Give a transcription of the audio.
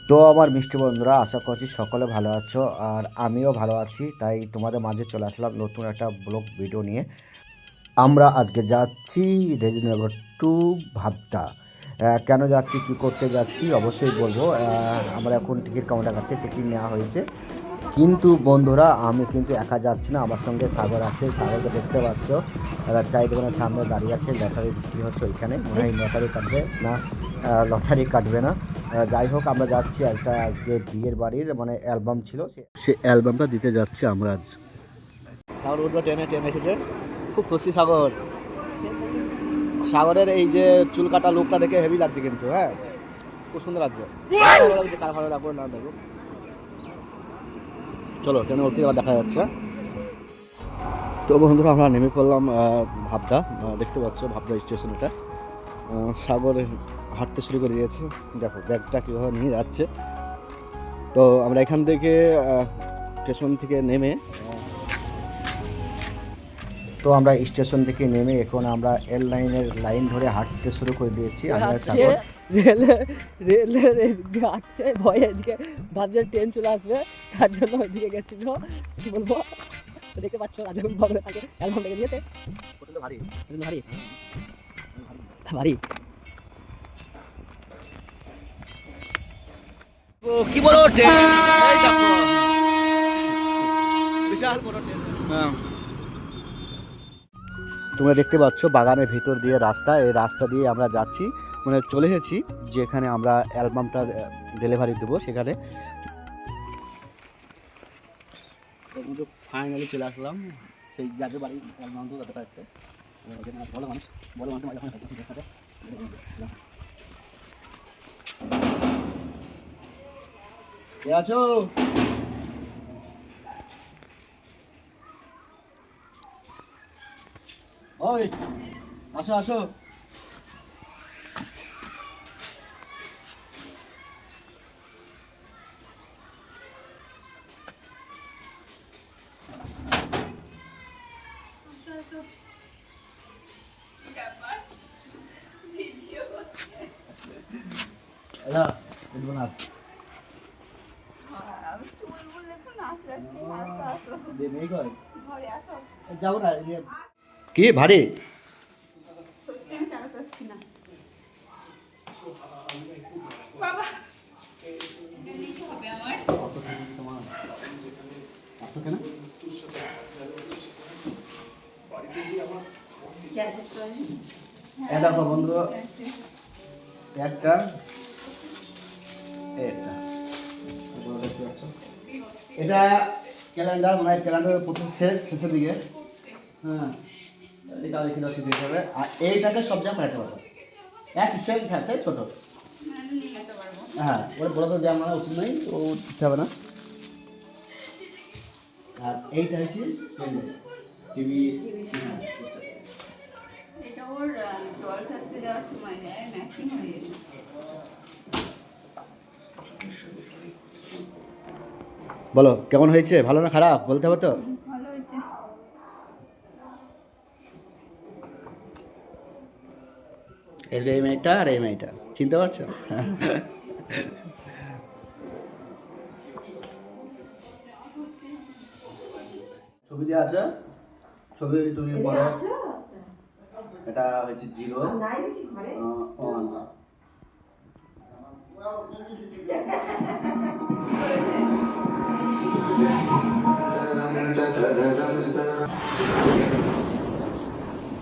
তো আমার মিষ্টি বন্ধুরা, আশা করছি সকলে ভালো আছো আর আমিও ভালো আছি। তাই তোমাদের মাঝে চলে আসলাম নতুন একটা ব্লগ ভিডিও নিয়ে। আমরা আজকে যাচ্ছি রেজিনগর টু ভাবটা। কেন যাচ্ছি, কি করতে যাচ্ছি অবশ্যই বলবো। আমরা এখন টিকিট কাউন্টার কাছে টিকিট নেওয়া হয়েছে। কিন্তু বন্ধুরা, আমি কিন্তু একা যাচ্ছি না, আমার সঙ্গে সাগর আছে। সাগরকে দেখতে পাচ্ছ, চাই দোকানের সামনে দাঁড়িয়ে আছে। লটারি বিক্রি হচ্ছে ওইখানে, মনে হয় লটারি কাটবে না, লটারি কাটবে না। যাই হোক, আমরা যাচ্ছি একটা আজকে বিয়ের বাড়ির মানে অ্যালবাম ছিল, সে অ্যালবামটা দিতে যাচ্ছি আমরা আজ। সাগর উঠবে ট্রেনে, ট্রেন এসেছে, খুব খুশি সাগর। সাগরের এই যে চুল কাটা লুকটা দেখে হেভি লাগছে কিন্তু, হ্যাঁ খুব সুন্দর লাগছে। কার ভালো রাখবো না দেখো, চলো ট্রেনে উঠতে আবার দেখা যাচ্ছে। তো বন্ধুরা, আমরা নেমে পড়লাম ভাবদা। দেখতে পাচ্ছ ভাবদা স্টেশন এটা। সাগরে হাঁটতে শুরু করে দিয়েছে, দেখো ব্যাগটা কীভাবে নিয়ে যাচ্ছে। তো আমরা এখান থেকে স্টেশন থেকে নেমে স্টেশন থেকে নেমে এখন আমরা এল লাইনের লাইন ধরে হাঁটতে শুরু করে দিয়েছি। আমরা সাগর রেলের এদিকে আসছে, ভয় এদিকে ভাবছে ট্রেন চলে আসবে, তার জন্য ওইদিকে গেছিল। কি বলবো, দেখতে পাচ্ছ রাজু বাবু তাকে অ্যালবাম লেগে দিয়েছে। প্রচন্ড ভারী, প্রচন্ড ভারী ভারী। কি বড় ট্রেন, এই দেখো বিশাল বড় ট্রেন। তোমরা দেখতে পাচ্ছ বাগানের ভিতর দিয়ে রাস্তা, এই রাস্তা দিয়ে আমরা যাচ্ছি, মানে চলে এসেছি যেখানে আমরা অ্যালবামটা ডেলিভারি দেবো সেখানে। ফাইনালি চলে আসলাম সেই যাদের বাড়ি অ্যালবাম তো তাদের কাছে। বলো মানুষ, বলো মানুষ কে আছো? ওই আসো আসো। কি ভারী? দেখো বন্ধু, একটা এটা ক্যালেন্ডার, মানে ক্যালেন্ডারের প্রথম শেষের দিকে। হ্যাঁ, এটা লিখে দেওয়া শিখে যাবে। আর এইটাকে সব জায়গায় ফেলাতে পারবো, এক হিসেবে আছে ছোটো। হ্যাঁ, ওরা বলে তো দেওয়া মানে উচিত নয়, ও দিতে হবে না। আর এইটা হচ্ছে টিভি। এটা ওর জল সাজতে যাওয়ার সময় নেয়, ম্যাচিং হয়ে গেছে। বলো কেমন হয়েছে, ভালো না খারাপ বলতে হবে তো। ভালো হয়েছে। এই মেয়েটা আর এই মেয়েটা চিনতে পারছো? ছবি দেওয়া আছে, ছবি তুমি বলো। এটা হচ্ছে 0 1।